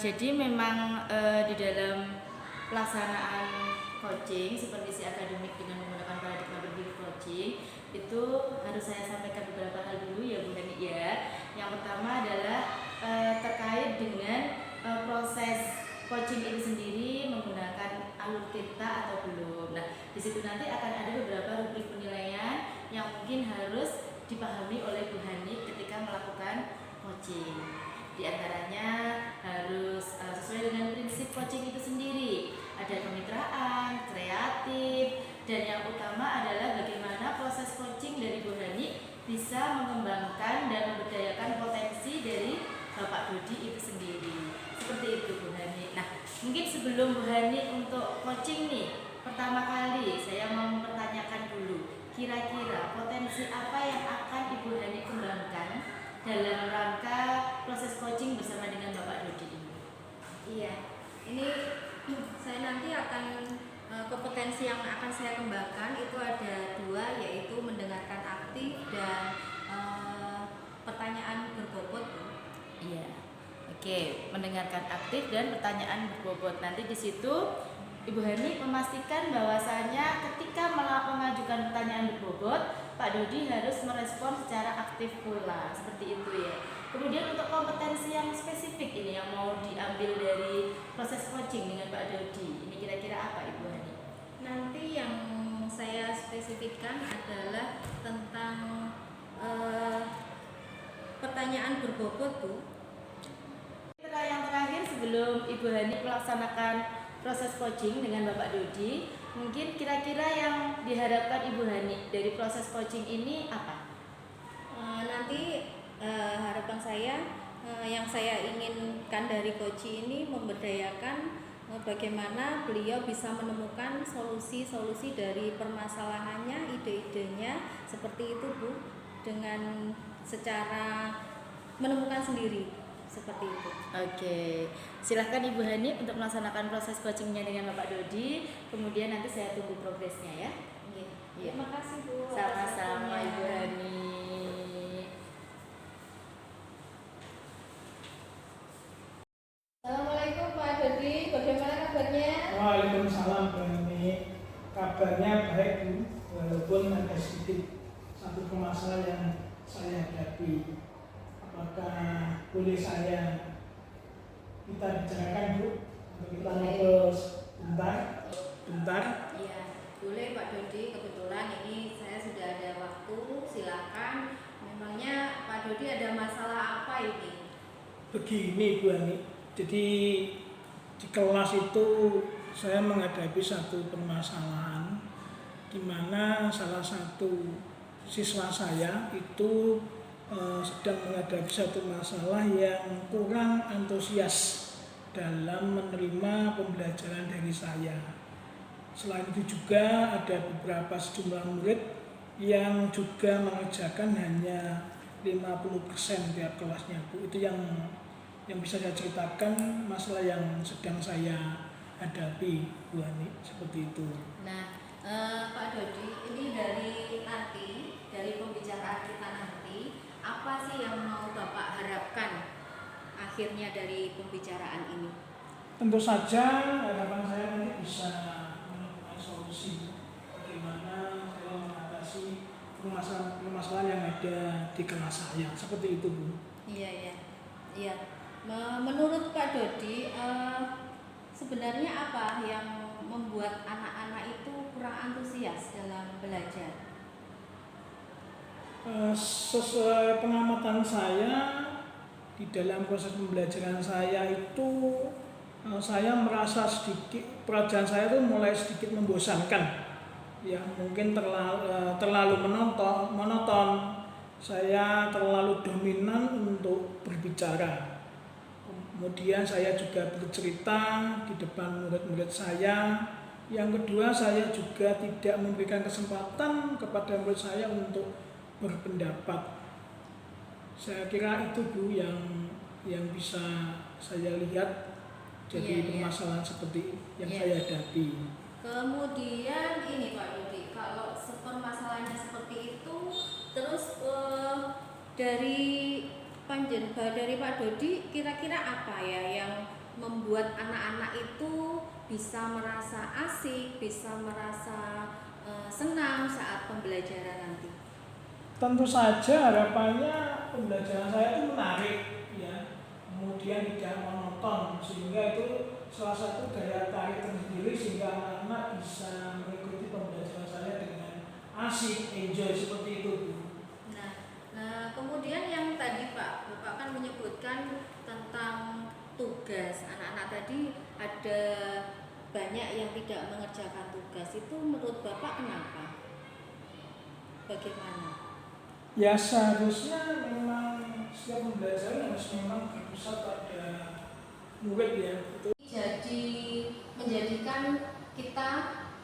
Jadi memang di dalam pelaksanaan coaching, supervisi akademik dengan menggunakan paradigma berpikir coaching, itu harus saya sampaikan beberapa hal dulu ya Bu Hani ya. Yang pertama adalah terkait dengan proses coaching itu sendiri menggunakan alur tinta atau belum. Nah, di situ nanti akan ada beberapa rubrik penilaian yang mungkin harus dipahami oleh Bu Hani ketika melakukan coaching. Di antaranya harus sesuai dengan prinsip coaching itu sendiri. Ada kemitraan, kreatif, dan yang utama adalah bagaimana proses coaching dari Bu Hani bisa mengembangkan dan memberdayakan potensi dari Bapak Dodi itu sendiri. Seperti itu Bu Hani. Nah, mungkin sebelum Bu Hani untuk coaching nih, pertama kali saya mau mempertanyakan dulu, kira-kira potensi apa yang akan Ibu Hani kembangkan dalam rangka proses coaching bersama dengan Bapak Dodi ini? Iya, ini saya nanti akan kompetensi yang akan saya kembangkan itu ada dua, yaitu mendengarkan aktif dan pertanyaan berbobot. Iya, oke, mendengarkan aktif dan pertanyaan berbobot. Nanti di situ Ibu Hani memastikan bahwasanya ketika mengajukan pertanyaan berbobot, Pak Dodi harus merespon secara aktif pula, seperti itu ya. Kemudian untuk kompetensi yang spesifik ini yang mau diambil dari proses coaching dengan Pak Dodi, ini kira-kira apa Ibu Hani? Nanti yang saya spesifikkan adalah tentang pertanyaan berbobot tuh. Yang terakhir sebelum Ibu Hani melaksanakan proses coaching dengan Bapak Dodi, mungkin kira-kira yang diharapkan Ibu Hani dari proses coaching ini apa? Nanti harapan saya yang saya inginkan dari coaching ini memberdayakan bagaimana beliau bisa menemukan solusi-solusi dari permasalahannya, ide-idenya seperti itu Bu, dengan secara menemukan sendiri seperti itu. Oke, silahkan Ibu Hani untuk melaksanakan proses coachingnya dengan Bapak Dodi. Kemudian nanti saya tunggu progresnya ya. Iya. Ya. Terima kasih Bu. Sama-sama Ibu Hani. Assalamualaikum Pak Dodi, bagaimana kabarnya? Waalaikumsalam Bu Hani. Kabarnya baik Bu, walaupun ada sedikit satu permasalahan yang saya hadapi. Apakah boleh saya kita bicarakan Bu? Untuk kita ngobrol bentar. Iya, boleh Pak Dodi. Kebetulan ini saya sudah ada waktu, silakan. Memangnya Pak Dodi ada masalah apa ini? Begini Bu Hani, jadi di kelas itu saya menghadapi satu permasalahan di mana salah satu siswa saya itu sedang menghadapi satu masalah yang kurang antusias dalam menerima pembelajaran dari saya. Selain itu juga ada beberapa sejumlah murid yang juga mengerjakan hanya 50% tiap kelasnya Bu. Itu yang bisa saya ceritakan, masalah yang sedang saya hadapi Bu Hani, seperti itu. Nah, Pak Dodi, ini dari pembicaraan kita nanti, apa sih yang mau Bapak harapkan akhirnya dari pembicaraan ini? Tentu saja harapan saya nanti bisa menemukan solusi bagaimana saya mengatasi permasalahan yang ada di kelas saya, seperti itu Bu. Iya. Menurut Pak Dodi, sebenarnya apa yang membuat anak-anak itu kurang antusias dalam belajar? Sesuai pengamatan saya di dalam proses pembelajaran saya itu, saya merasa sedikit pelajaran saya itu mulai sedikit membosankan. Ya, mungkin terlalu monoton. Saya terlalu dominan untuk berbicara. Kemudian saya juga bercerita di depan murid-murid saya. Yang kedua, saya juga tidak memberikan kesempatan kepada murid saya untuk berpendapat. Saya kira itu Bu yang bisa saya lihat jadi permasalahan seperti yang saya hadapi. Kemudian ini Pak Dodi, kalau permasalahannya seperti itu, terus dari Pak Dodi kira-kira apa ya yang membuat anak-anak itu bisa merasa asik, bisa merasa senang saat pembelajaran nanti? Tentu saja harapannya pembelajaran saya itu menarik, ya, kemudian tidak monoton, sehingga itu salah satu daya tarik tersendiri sehingga anak-anak bisa mengikuti pembelajaran saya dengan asik, enjoy seperti itu, Bu. Nah, kemudian yang tadi Bapak kan menyebutkan tentang tugas anak-anak tadi, ada banyak yang tidak mengerjakan tugas. Itu menurut Bapak kenapa? Bagaimana? Ya seharusnya memang setiap pembelajaran harus memang berpusat pada murid, ya. Jadi menjadikan kita,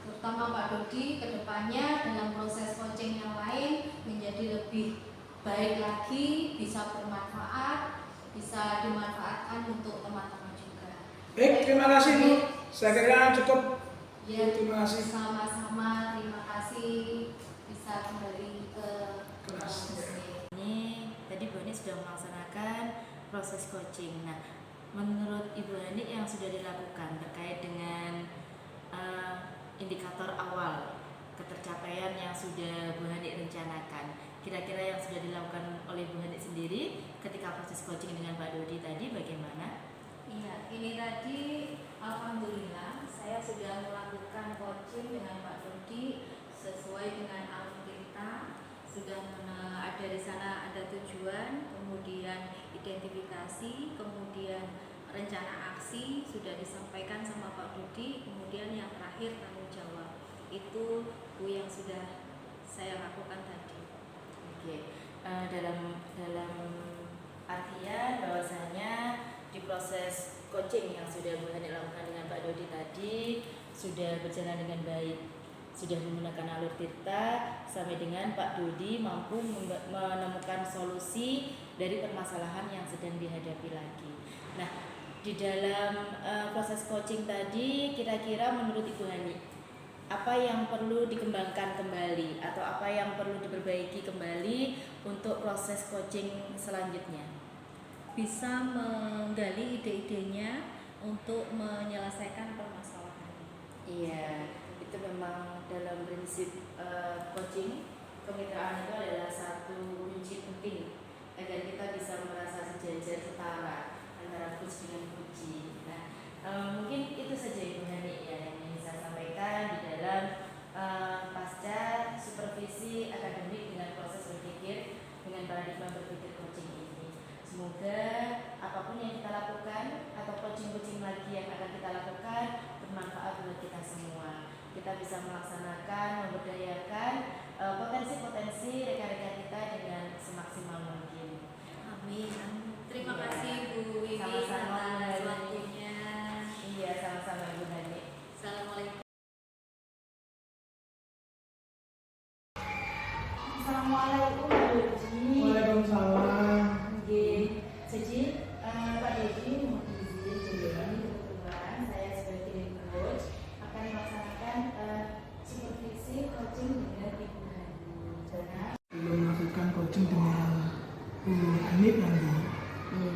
terutama Pak Dodi, kedepannya dengan proses coaching yang lain menjadi lebih baik lagi, bisa bermanfaat, bisa dimanfaatkan untuk teman-teman juga. Baik, terima kasih, Bu. Saya kira cukup. Ya, Terima kasih. sama-sama, terima kasih bisa kembali ke kelas. Ini tadi Bu Hani sudah melaksanakan proses coaching. Nah, menurut Ibu Hani yang sudah dilakukan terkait dengan indikator awal ketercapaian yang sudah Bu Hani rencanakan, kira-kira yang sudah dilakukan oleh Bu Hani sendiri ketika proses coaching dengan Pak Dodi tadi bagaimana? Iya, ini tadi alhamdulillah saya sudah melakukan coaching dengan Pak Dodi sesuai dengan alur kita. Sudah ada di sana, ada tujuan, kemudian identifikasi, kemudian rencana aksi sudah disampaikan sama Pak Dodi, kemudian yang terakhir tanggung jawab. Itu Bu yang sudah saya lakukan tadi. Oke, dalam artian bahwasanya di proses coaching yang sudah Bu Hani lakukan dengan Pak Dodi tadi sudah berjalan dengan baik, sudah menggunakan alur tirta sampai dengan Pak Dodi mampu menemukan solusi dari permasalahan yang sedang dihadapi lagi. Nah, di dalam proses coaching tadi kira-kira menurut Ibu Hani apa yang perlu dikembangkan kembali atau apa yang perlu diperbaiki kembali untuk proses coaching selanjutnya? Bisa menggali ide-idenya untuk menyelesaikan permasalahan. Iya, itu memang dalam prinsip coaching, kemitraan itu adalah satu kunci penting agar kita bisa merasa sejajar setara antara coach dengan coachee. Nah, mungkin itu saja Ibu Hani ya yang ingin saya sampaikan di dalam pasca supervisi akademik dengan proses berpikir dengan paradigma berpikir coaching ini. Semoga apapun yang kita lakukan atau coaching-coaching lagi yang akan kita lakukan bermanfaat buat kita semua. Kita bisa melaksanakan, memberdayakan potensi-potensi rekan-rekan kita dengan semaksimal mungkin. Amin. Terima Iya. kasih Bu Wiwi Sama-sama, atas Bu Hani. waktunya. Iya, sama-sama Ibu Hani. Assalamualaikum. Assalamualaikum Pak Dodi. Waalaikumsalam. Mungkin jadi Pak Dodi mohon izin jadi kebetulan saya sebagai coach akan melaksanakan supervisi coaching dengan Ibu Hani. Jangan Belum melakukan coaching dengan Bu Hani nanti.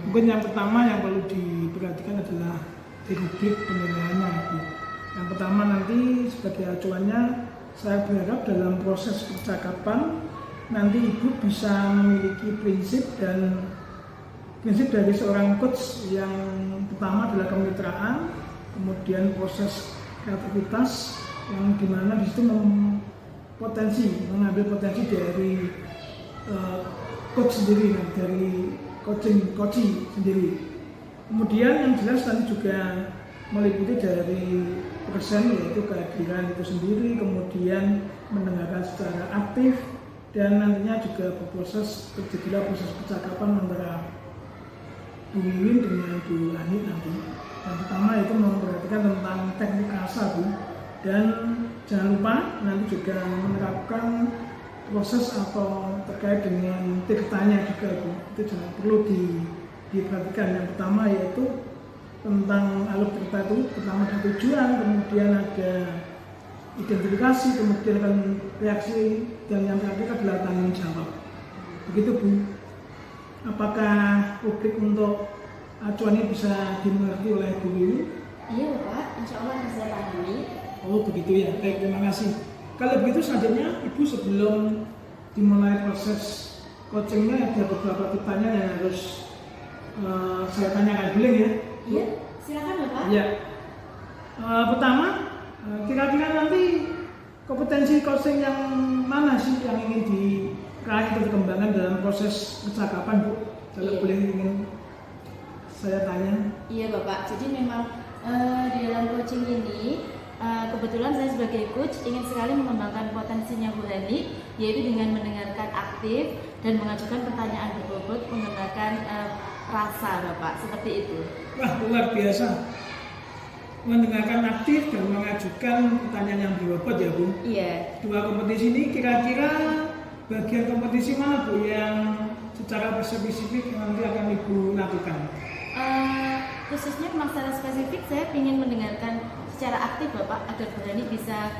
Mungkin yang pertama yang perlu diperhatikan adalah di rubrik penilaiannya, Bu. Yang pertama nanti sebagai acuannya, saya berharap dalam proses percakapan nanti Ibu bisa memiliki prinsip dari seorang coach yang pertama adalah kemitraan, kemudian proses kreativitas yang dimana di situ mengambil potensi dari coach sendiri, dari coaching sendiri. Kemudian yang jelas nanti juga meliputi dari persen, yaitu kehadiran itu sendiri, kemudian mendengarkan secara aktif, dan nantinya juga terjadilah proses percakapan antara Bu Wiwin dengan Bu Hani nanti. Yang pertama itu memperhatikan tentang teknik rasa, Bu, dan jangan lupa nanti juga menerapkan proses atau terkait dengan tirtanya juga, Bu. Itu jangan perlu diperhatikan. Yang pertama yaitu tentang alur tirta itu, pertama ada tujuan, kemudian ada identifikasi, kemudian akan reaksi, dan yang terakhir adalah tanggung jawab. Begitu, Bu. Apakah publik untuk acuannya bisa dimengerti oleh Bu Wiwi? Iya Bapak, insya Allah akan saya pahami. Oh begitu ya, baik, terima kasih. Kalau begitu selanjutnya Ibu sebelum dimulai proses coachingnya ada beberapa pertanyaan yang harus saya tanyakan dulu ya. Iya, silakan Bapak. Ya. Pertama, kira-kira nanti kompetensi coaching yang mana sih yang ingin diraih atau dikembangkan dalam proses percakapan, Bu? Kalau Iya. boleh ingin saya tanya. Iya Bapak, jadi memang di dalam coaching ini kebetulan saya sebagai coach ingin sekali mengembangkan potensinya Bu Hani, yaitu dengan mendengarkan aktif dan mengajukan pertanyaan berbobot menggunakan rasa Bapak, seperti itu. Wah, luar biasa. Mendengarkan aktif dan mengajukan pertanyaan yang berbobot ya, Bu. Iya. Dua kompetisi ini kira-kira bagian kompetisi mana, Bu, yang secara spesifik nanti akan Ibu lakukan? Khususnya memang secara spesifik saya ingin mendengarkan secara aktif Bapak agar Bu Hani bisa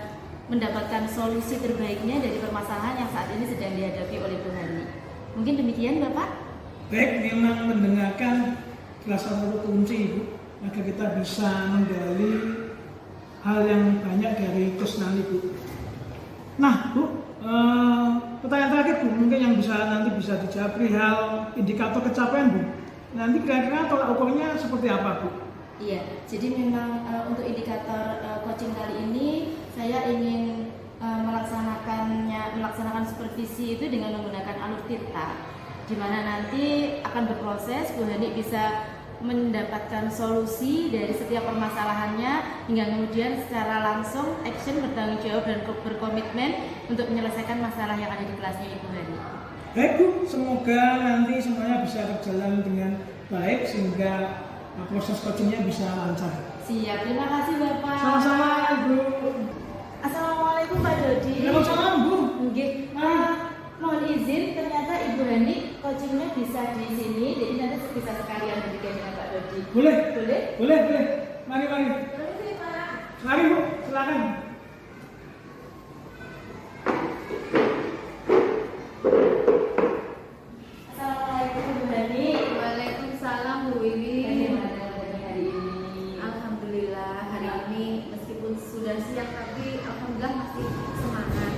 mendapatkan solusi terbaiknya dari permasalahan yang saat ini sedang dihadapi oleh Bu Hani. Mungkin demikian Bapak? Baik, memang mendengarkan salah satu kunci, Ibu, agar kita bisa menggali hal yang banyak dari coach nanti, Bu. Nah, Bu, pertanyaan terakhir, Bu, mungkin yang nanti bisa dijawab perihal indikator capaian, Bu. Nanti kira-kira tolak ukurnya seperti apa, Bu? Iya, jadi memang untuk indikator coaching kali ini saya ingin melaksanakan supervisi itu dengan menggunakan alur tirta, di mana nanti akan berproses Bu Hani bisa mendapatkan solusi dari setiap permasalahannya hingga kemudian secara langsung action bertanggung jawab dan berkomitmen untuk menyelesaikan masalah yang ada di kelasnya Ibu Hani. Baik, Bu, semoga nanti semuanya bisa berjalan dengan baik sehingga proses coachingnya bisa lancar. Siap, terima kasih Bapak. Sama-sama, Ibu. Assalamualaikum Pak Dodi. Waalaikumsalam, Bu. Nggih. Mohon izin, ternyata Ibu Hani coachingnya bisa di sini, jadi nanti bisa sekalian berikan dengan Pak Dodi. Boleh? Boleh? Boleh, boleh. Mari. Permisi Pak. Mari, Bu, silakan. Assalamualaikum Ibu Hani. Waalaikumsalam Bu Wiwi. Bagaimana hari ini? Alhamdulillah hari ini meskipun sudah siang tapi alhamdulillah masih semangat.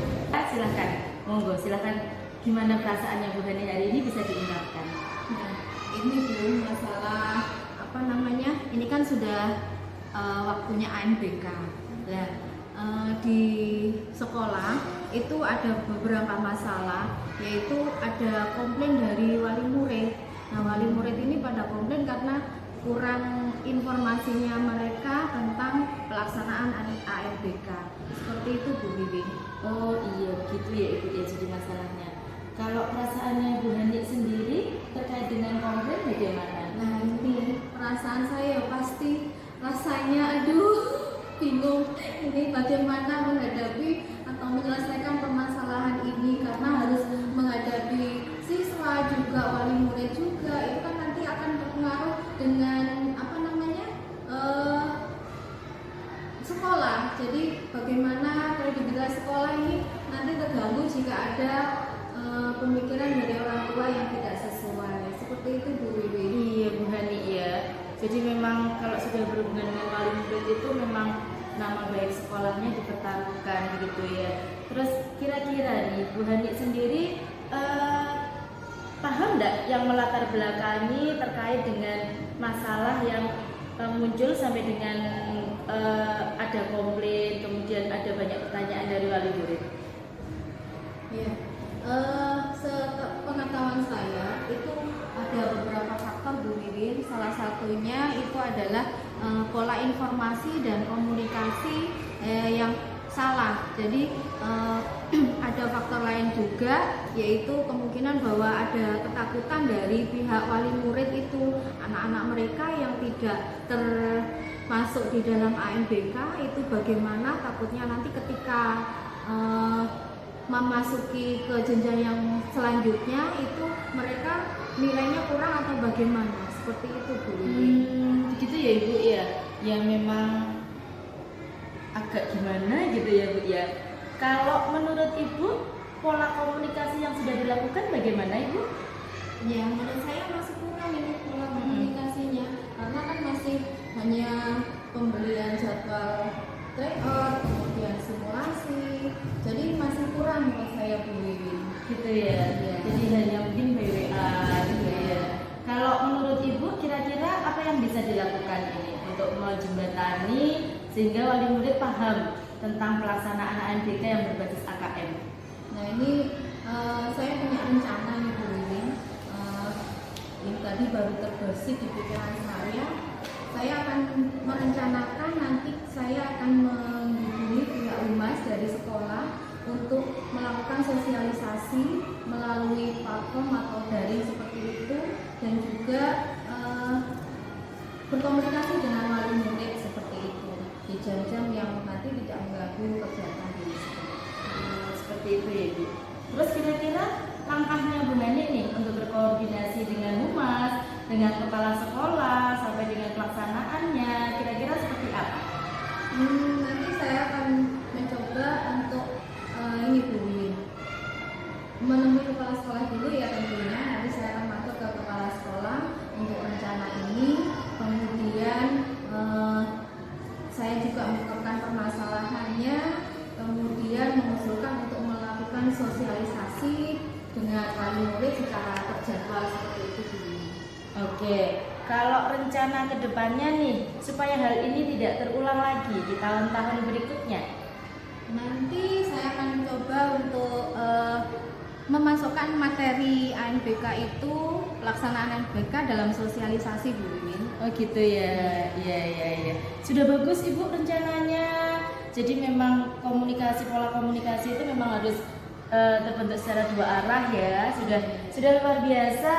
Silakan, monggo, silakan. Gimana perasaannya Bu Hani hari ini bisa diungkapkan? Nah, ini Bu masalah apa namanya? Ini kan sudah waktunya ANBK. Nah, di sekolah itu ada beberapa masalah, yaitu ada komplain dari wali murid. Nah, wali murid ini pada komplain karena kurang informasinya mereka tentang pelaksanaan ANBK. Seperti itu Bu Bibi. Oh iya, begitu ya Ibu ya, jadi masalahnya. Kalau perasaannya Bu Hani sendiri terkait dengan komplain bagaimana? Nah, ini perasaan saya pasti rasanya bingung ini bagaimana menghadapi atau menyelesaikan permasalahan ini, karena harus menghadapi siswa juga wali murid juga, itu kan nanti akan berpengaruh dengan apa namanya sekolah. Jadi bagaimana kredibilitas sekolah ini nanti terganggu jika ada pemikiran dari orang tua yang tidak sesuai. Seperti itu Bu Wiwi. Iya Bu Hani ya. Jadi memang kalau sudah berhubungan dengan wali murid itu memang nama baik sekolahnya dipertaruhkan gitu ya. Terus kira-kira nih Bu Hani sendiri paham nggak yang melatar belakangi terkait dengan masalah yang muncul sampai dengan ada komplain, kemudian ada banyak pertanyaan dari wali murid? Ya, sepengetahuan saya itu ada beberapa faktor Bu Wiwin. Salah satunya itu adalah pola informasi dan komunikasi yang salah. Jadi ada faktor lain juga, yaitu kemungkinan bahwa ada ketakutan dari pihak wali murid itu, anak-anak mereka yang tidak termasuk di dalam ANBK itu bagaimana takutnya nanti ketika memasuki ke jenjang yang selanjutnya itu mereka nilainya kurang atau bagaimana, seperti itu Bu. Begitu ya Ibu ya. Ya memang agak gimana gitu ya Bu ya. Kalau menurut Ibu pola komunikasi yang sudah dilakukan bagaimana Ibu? Ya, menurut saya masih kurang ini pola komunikasinya, karena kan masih hanya pembelian jadwal tryout, kemudian simulasi, jadi masih kurang menurut saya Bu Wiwin. Gitu ya. Iya. Jadi hanya mungkin by WA gitu ya. Kalau menurut Ibu kira-kira apa yang bisa dilakukan ini untuk menjembatani sehingga wali murid paham tentang pelaksanaan ANBK yang berbasis AKM? Nah ini saya punya rencana nih Bu Wiwin. Ini tadi baru terbersih di pikiran saya. Saya akan merencanakan nanti saya akan menghubungi pihak humas dari sekolah untuk melakukan sosialisasi melalui platform atau daring seperti itu, dan juga berkomunikasi dengan wali murid seperti itu di jam-jam yang nanti tidak mengganggu kegiatan di sekolah. Seperti itu ya Bu. Terus kira-kira langkahnya Bu Hani nih untuk berkoordinasi dengan humas, dengan kepala sekolah sampai dengan pelaksanaannya kira-kira seperti apa? Nanti saya akan mencoba untuk ini Bu Wiwin, menemui kepala sekolah dulu ya tentunya. Nanti saya akan masuk ke kepala sekolah untuk rencana ini. Kemudian saya juga mengungkapkan permasalahannya, kemudian mengusulkan untuk melakukan sosialisasi dengan wali murid secara terjadwal seperti itu Bu Wiwin. Oke, kalau rencana ke depannya nih supaya hal ini tidak terulang lagi di tahun-tahun berikutnya. Nanti saya akan mencoba untuk memasukkan materi ANBK itu, pelaksanaan ANBK dalam sosialisasi Bu Wiwin. Oh gitu ya, iya. Sudah bagus Ibu rencananya. Jadi memang pola komunikasi itu memang harus terbentuk secara dua arah ya. Sudah luar biasa.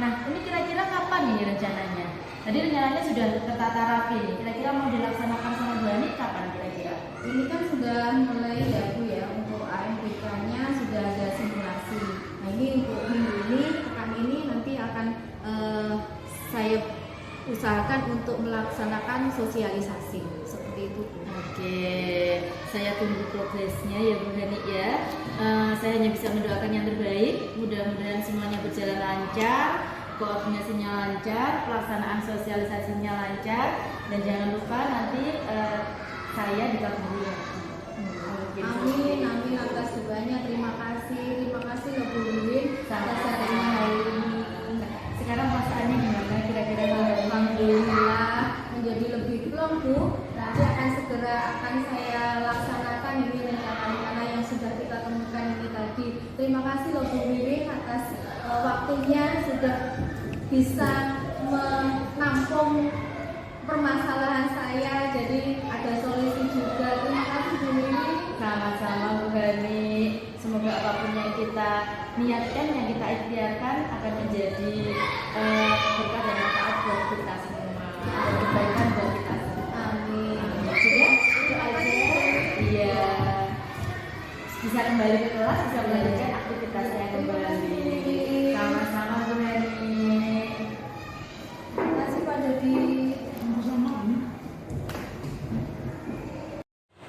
Nah ini kira-kira kapan ini rencananya? Tadi rencananya sudah tertata rapi nih. Kira-kira mau dilaksanakan sama Bu Hani kapan kira-kira? Ini kan sudah mulai ya Bu ya, untuk ANBK-nya sudah ada simulasi. Nah ini untuk minggu ini, pekan ini nanti akan saya usahakan untuk melaksanakan sosialisasi seperti itu Bu. Oke, saya tunggu progresnya ya Bu Hani ya. Saya hanya bisa mendoakan yang terbaik. Mudah-mudahan semuanya berjalan lancar, koordinasinya lancar, pelaksanaan sosialisasinya lancar, dan jangan lupa nanti saya dikabari lagi. Amin atas doanya. Terima kasih loh Bu Wiwin atas hadirnya hari ini. Sekarang perasaannya gimana kira-kira? Alhamdulillah menjadi lebih plong Bu. Nanti akan segera saya laksanakan ini rencana-rencana yang sudah kita temukan ini tadi. Terima kasih loh Bu Wiwin atas waktunya sudah bisa menampung permasalahan saya, jadi ada solusi juga. Terima kasih Bu Wiwin. Sama-sama Bu Hani. Semoga apapun yang kita niatkan, yang kita ikhtiarkan akan menjadi berkah dan manfaat buat kita semua, dan kebaikan buat kita semua. Amin. Sudah? Itu aja. Iya. Bisa kembali ke kelas, bisa melanjutkan aktivitasnya kembali. Sama-sama Bu Hani. Terima kasih Pak Dodi.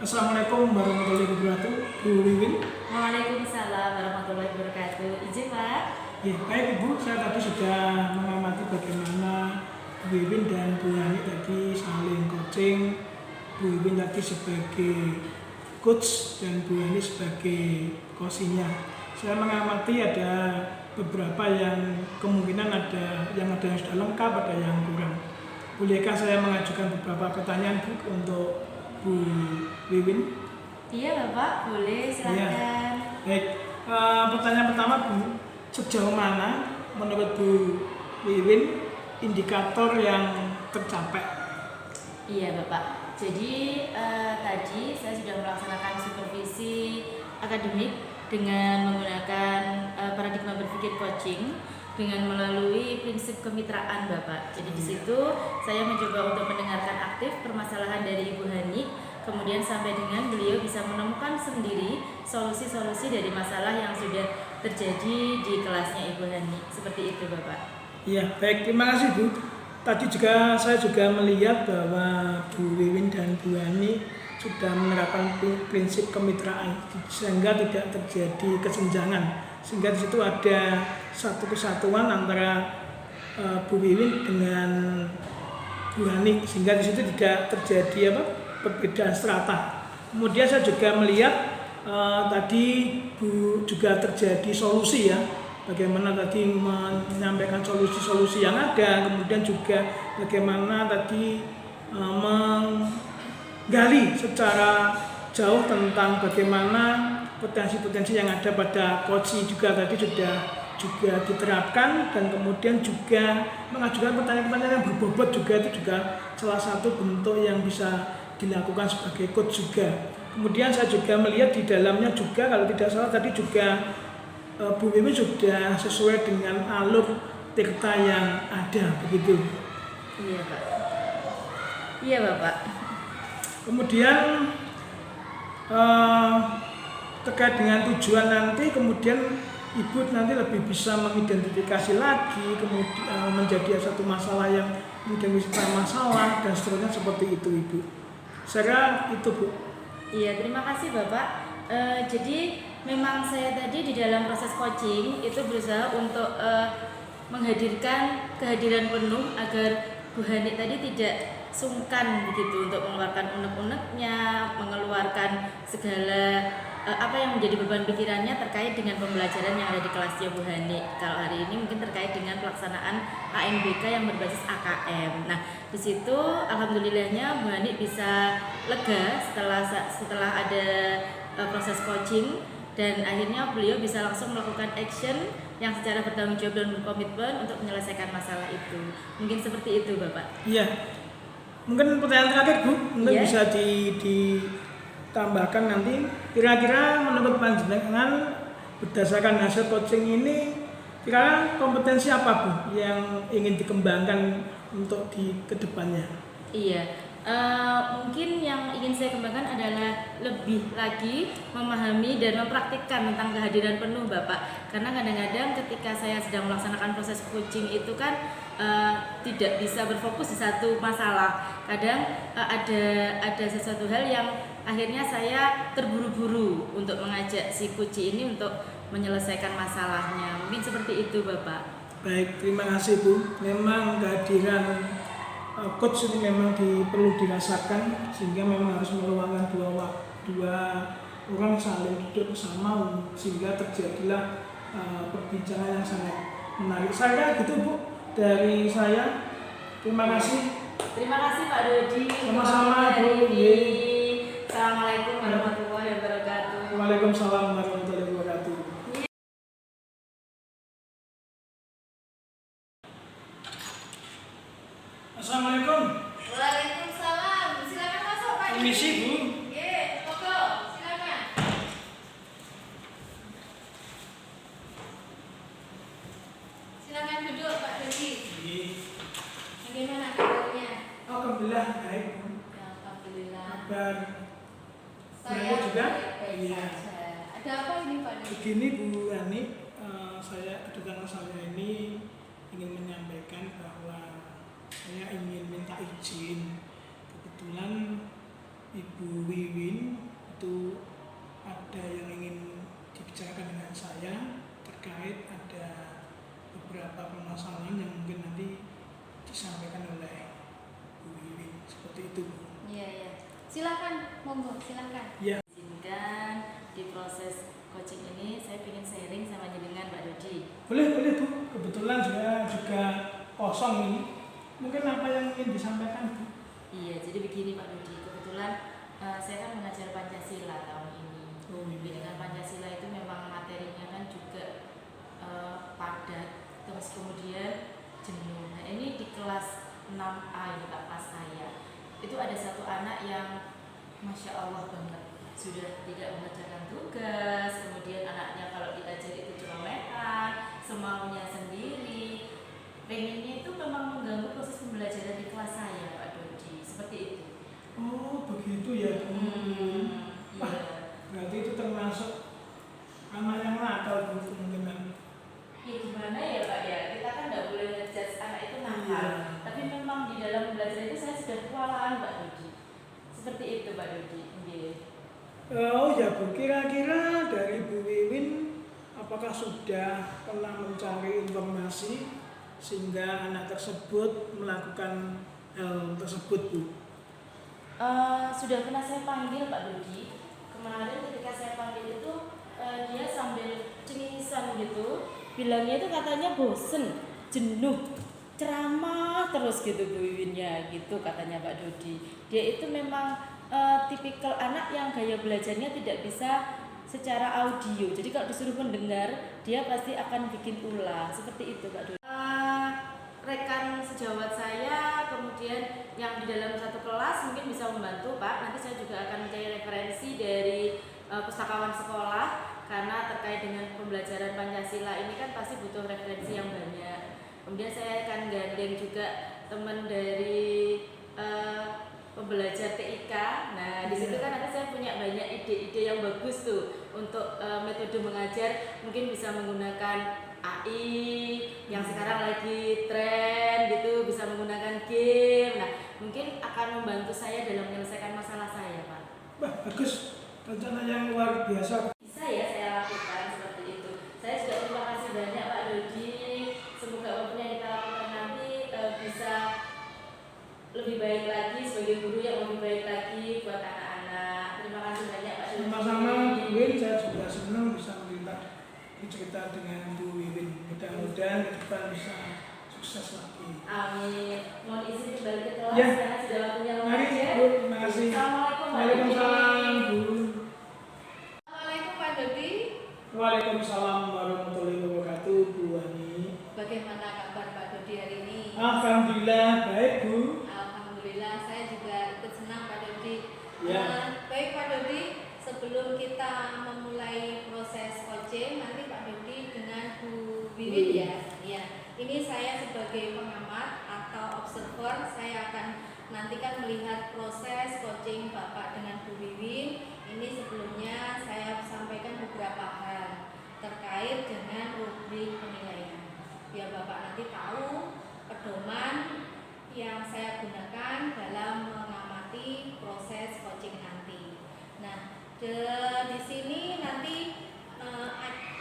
Assalamualaikum warahmatullahi wabarakatuh, Bu Wiwin. Waalaikumsalam warahmatullahi wabarakatuh. Izin Pak. Ya, baik Ibu, saya tadi sudah mengamati bagaimana Bu Wiwin dan Bu Hani tadi saling coaching. Bu Wiwin tadi sebagai coach dan Bu Hani sebagai coachingnya. Saya mengamati ada beberapa yang kemungkinan ada yang sudah lengkap, ada yang kurang. Bolehkah saya mengajukan beberapa pertanyaan Bu untuk Bu Wiwin? Iya Bapak, boleh silakan. Iya. Baik, pertanyaan pertama Bu, sejauh mana menurut Bu Wiwin indikator yang tercapai? Iya Bapak, jadi tadi saya sudah melaksanakan supervisi akademik dengan menggunakan paradigma berpikir coaching dengan melalui prinsip kemitraan Bapak. Jadi di situ saya mencoba untuk mendengarkan aktif permasalahan dari Ibu Hani, kemudian sampai dengan beliau bisa menemukan sendiri solusi-solusi dari masalah yang sudah terjadi di kelasnya Ibu Hani. Seperti itu Bapak. Iya, baik, terima kasih Bu. Tadi saya juga melihat bahwa Bu Wiwin dan Bu Hani sudah menerapkan prinsip kemitraan sehingga tidak terjadi kesenjangan, sehingga di situ ada satu kesatuan antara Bu Wiwin dengan Bu Hani, sehingga di situ tidak terjadi perbedaan strata. Kemudian saya juga melihat tadi Bu juga terjadi solusi ya, bagaimana tadi menyampaikan solusi-solusi yang ada, kemudian juga bagaimana tadi menggali secara jauh tentang bagaimana potensi-potensi yang ada pada koci juga tadi juga diterapkan, dan kemudian juga mengajukan pertanyaan-pertanyaan yang berbobot juga, itu juga salah satu bentuk yang bisa dilakukan sebagai coach juga. Kemudian saya juga melihat di dalamnya juga, kalau tidak salah tadi juga Bu Wiwin sudah sesuai dengan alur tirta yang ada, begitu. Iya Pak. Iya Bapak. Kemudian terkait dengan tujuan nanti, kemudian Ibu nanti lebih bisa mengidentifikasi lagi, kemudian menjadi satu masalah yang kemudian bisa masalah dan seterusnya seperti itu Ibu. Saya itu Bu. Iya, terima kasih Bapak. Jadi memang saya tadi di dalam proses coaching itu berusaha untuk menghadirkan kehadiran penuh agar Bu Hani tadi tidak sungkan begitu untuk mengeluarkan unek-uneknya, mengeluarkan segala apa yang menjadi beban pikirannya terkait dengan pembelajaran yang ada di kelasnya Bu Hani. Kalau hari ini mungkin terkait dengan pelaksanaan ANBK yang berbasis AKM. Nah, di situ alhamdulillahnya Bu Hani bisa lega setelah ada proses coaching, dan akhirnya beliau bisa langsung melakukan action yang secara bertanggung jawab dan berkomitmen untuk menyelesaikan masalah itu. Mungkin seperti itu Bapak. Iya. Mungkin pertanyaan terakhir Bu, mungkin bisa ditambahkan nanti. Kira-kira menurut panjenengan berdasarkan hasil coaching ini, kira-kira kompetensi apa Bu yang ingin dikembangkan untuk di kedepannya? Iya. Mungkin yang ingin saya kembangkan adalah lebih lagi memahami dan mempraktikkan tentang kehadiran penuh Bapak. Karena kadang-kadang ketika saya sedang melaksanakan proses coaching itu kan tidak bisa berfokus di satu masalah. Kadang ada sesuatu hal yang akhirnya saya terburu-buru untuk mengajak si coach ini untuk menyelesaikan masalahnya. Mungkin seperti itu Bapak. Baik, terima kasih Bu. Memang kehadiran coach ini memang perlu dirasakan, sehingga memang harus meluangkan dua orang saling duduk bersama sehingga terjadilah perbincangan yang sangat menarik. Saya gitu Bu dari saya. Terima kasih. Terima kasih Pak Dodi. Sama-sama Bu. Assalamualaikum warahmatullahi wabarakatuh. Waalaikumsalam warahmatullahi wabarakatuh. Assalamualaikum. Waalaikumsalam. Silakan masuk Pak. Permisi Bu. Ye, monggo, silakan. Silakan duduk Pak Dodi. Bagaimana kabarnya? Alhamdulillah baik Bu. Ya, alhamdulillah. Kabar Saya juga? baik Iya. saja. Ada apa ini Pak Dodi? Begini Bu Hani, saya kedatangan saya ini ingin menyampaikan bahwa saya ingin minta izin. Kebetulan Ibu Wiwin itu ada yang ingin dibicarakan dengan saya terkait ada beberapa permasalahan yang mungkin nanti disampaikan oleh Bu Wiwin, seperti itu Bu. Iya, ya. Silakan, monggo, silakan. Ya. Izinkan di proses coaching ini saya ingin sharing sama jenengan Pak Dodi. Boleh Bu, kebetulan saya juga kosong ini. Mungkin apa yang ingin disampaikan Bu? Iya, jadi begini Pak Dodi, kebetulan saya kan mengajar Pancasila tahun ini. Pendidikan Pancasila itu memang materinya kan juga padat, terus kemudian jenuh. Nah ini di kelas 6A ini Pak, pas saya itu ada satu anak yang Masya Allah banget, sudah tidak mengerjakan tugas, kemudian anaknya kalau diajar itu celomehan, semaunya sendiri, pengennya itu memang mengganggu proses pembelajaran di kelas saya Pak Dodi, seperti itu. Oh begitu ya Bu. Wah, berarti itu termasuk anak yang nakal Bu kemungkinan. Ya gimana ya Pak ya, kita kan nggak boleh ngejudge anak itu nakal, Iya. tapi memang di dalam belajar itu saya sudah kewalahan Pak Dodi, seperti itu Pak Dodi. Oh ya Bu, kira-kira sudah pernah mencari informasi sehingga anak tersebut melakukan hal tersebut, Bu? Sudah pernah saya panggil Pak Dodi. Kemarin ketika saya panggil itu dia sambil cengisan gitu, bilangnya itu katanya bosen, jenuh, ceramah terus gitu Bu Wiwinnya gitu katanya Pak Dodi. Dia itu memang tipikal anak yang gaya belajarnya tidak bisa secara audio. Jadi kalau disuruh mendengar, dia pasti akan bikin ulang. Seperti itu Pak Dodi. Rekan sejawat saya, kemudian yang di dalam satu kelas mungkin bisa membantu Pak. Nanti saya juga akan mencari referensi dari pustakawan sekolah, karena terkait dengan pembelajaran Pancasila ini kan pasti butuh referensi yang banyak. Kemudian saya akan gandeng juga teman dari pembelajar TIK. Nah, di situ kan nanti saya punya banyak ide-ide yang bagus tuh untuk metode mengajar. Mungkin bisa menggunakan AI yang sekarang lagi tren gitu, bisa menggunakan game. Nah, mungkin akan membantu saya dalam menyelesaikan masalah saya, Pak. Wah, bagus. Rencana yang luar biasa. Bisa ya saya lakukan seperti itu. Saya juga terima kasih banyak Pak Dodi. Semoga apapun yang kita lakukan nanti bisa lebih baik lagi, sebagai guru yang lebih baik lagi buat anak-anak. Terima kasih banyak Pak Dodi. Sama-sama Bu Win, saya juga senang bisa melihat cerita dengan Bu Wiwin. Mudah-mudahan ke depan bisa sukses lagi. Amin. Mohon izin kembali ke kelas Ya. karena sudah waktunya Mari mengajar. Bu, terima kasih. Assalamualaikum Waalaikumsalam Bu. Assalamualaikum Pak Dodi. Waalaikumsalam warahmatullahi wabarakatuh, Bu Wani. Bagaimana kabar Pak Dodi hari ini? Alhamdulillah baik Bu. Alhamdulillah, saya juga ikut senang Pak Dodi. Ya. Baik Pak Dodi, sebelum kita memulai proses coaching, nanti Pak Dodi dengan Bu Wiwin ya. Ya, ini saya sebagai pengamat atau observer, saya akan nantikan melihat proses coaching Bapak dengan Bu Wiwin. Ini sebelumnya saya sampaikan beberapa hal terkait dengan rubrik penilaian. Biar Bapak nanti tahu pedoman yang saya gunakan dalam mengamati proses coaching nanti. Nah, di sini nanti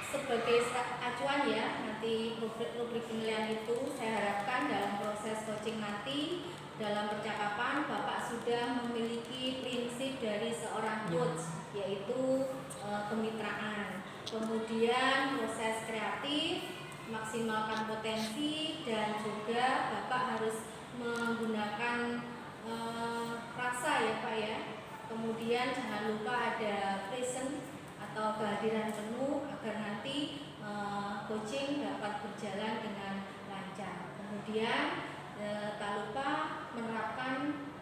sebagai acuan ya, nanti rubrik penilaian itu saya harapkan dalam proses coaching nanti, dalam percakapan Bapak sudah memiliki prinsip dari seorang coach, yaitu kemitraan, kemudian proses kreatif, maksimalkan potensi, dan juga Bapak harus menggunakan rasa ya Pak ya. Kemudian jangan lupa ada present atau kehadiran penuh agar nanti coaching dapat berjalan dengan lancar. Kemudian tak lupa menerapkan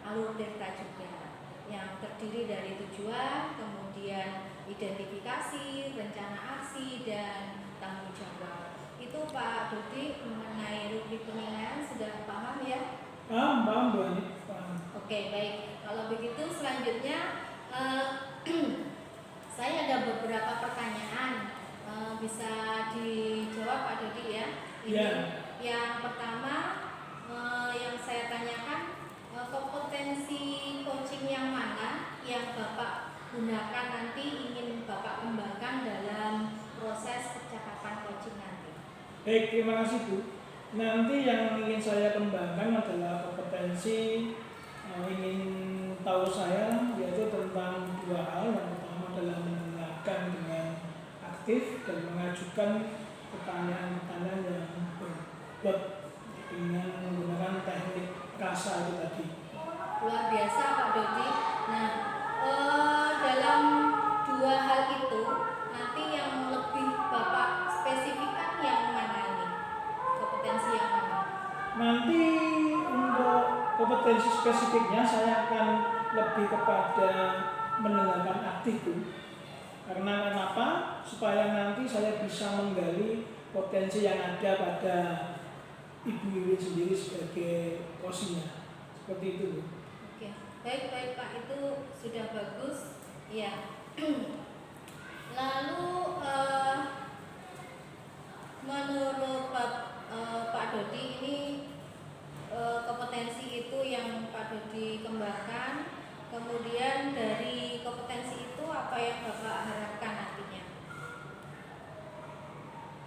alur delta juga yang terdiri dari tujuan, kemudian identifikasi, rencana aksi, dan tanggung jawab. Itu Pak Dodi mengenai rubrik penilaian sudah paham ya? Paham Bu Wani, paham. Oke, baik. Kalau begitu selanjutnya saya ada beberapa pertanyaan, bisa dijawab Pak Dodi ya. Ini Ya. yang pertama yang saya tanyakan, kompetensi coaching yang mana yang Bapak gunakan nanti, ingin Bapak kembangkan dalam proses percakapan coaching nanti. Baik, terima kasih Bu. Nanti yang ingin saya kembangkan adalah kompetensi ingin tahu saya, yaitu tentang dua hal. Yang pertama adalah mendengarkan dengan aktif dan mengajukan pertanyaan-pertanyaan yang berbobot dengan menggunakan teknik rasa itu tadi. Luar biasa Pak Dodi. Nah, dalam dua hal itu nanti yang lebih Bapak spesifikkan yang mana ini? Kompetensi yang mana? Nanti untuk kompetensi spesifiknya saya akan lebih kepada mendengarkan aktif Bu. Karena kenapa? Supaya nanti saya bisa menggali potensi yang ada pada Ibu Wiwin sendiri sebagai posisinya. Seperti itu Bu. Oke, baik Pak, itu sudah bagus. Ya. Lalu menurut Pak Dodi ini kompetensi itu yang Pak Dodi kembangkan. Kemudian dari kompetensi itu apa yang Bapak harapkan nantinya?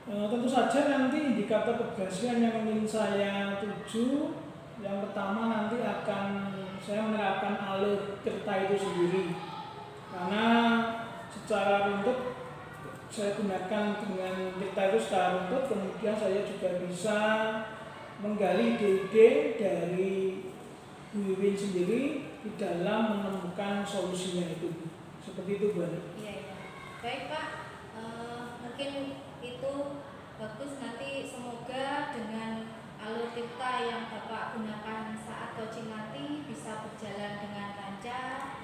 Tentu saja nanti indikator keberhasilan yang ingin saya tuju, yang pertama nanti akan saya menerapkan alur cerita itu sendiri. Karena secara runtut saya gunakan dengan cerita itu secara runtut, kemudian saya juga bisa menggali ide-ide dari Bu Wiwin sendiri di dalam menemukan solusinya itu. Seperti itu, Bu. Iya, iya. Baik Pak, mungkin itu bagus, nanti semoga dengan alur cerita yang Bapak gunakan saat coaching nanti bisa berjalan dengan lancar,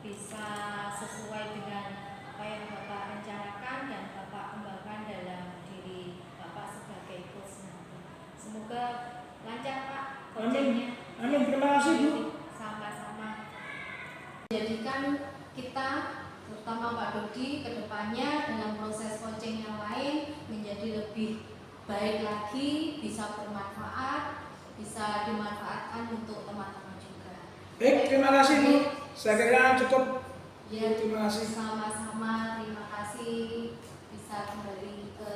bisa sesuai dengan apa yang Bapak rencanakan dan Bapak kembangkan dalam diri Bapak sebagai coach nanti. Semoga lancar Pak coachingnya. Amin. Terima kasih, Bu. Sama-sama. Jadikan kita, terutama Pak Dodi, kedepannya dalam proses coaching yang lain menjadi lebih baik lagi, bisa bermanfaat, bisa dimanfaatkan untuk teman-teman juga. Baik, terima kasih, Bu. Saya kira cukup. Ya, Terima kasih. sama-sama, terima kasih bisa kembali ke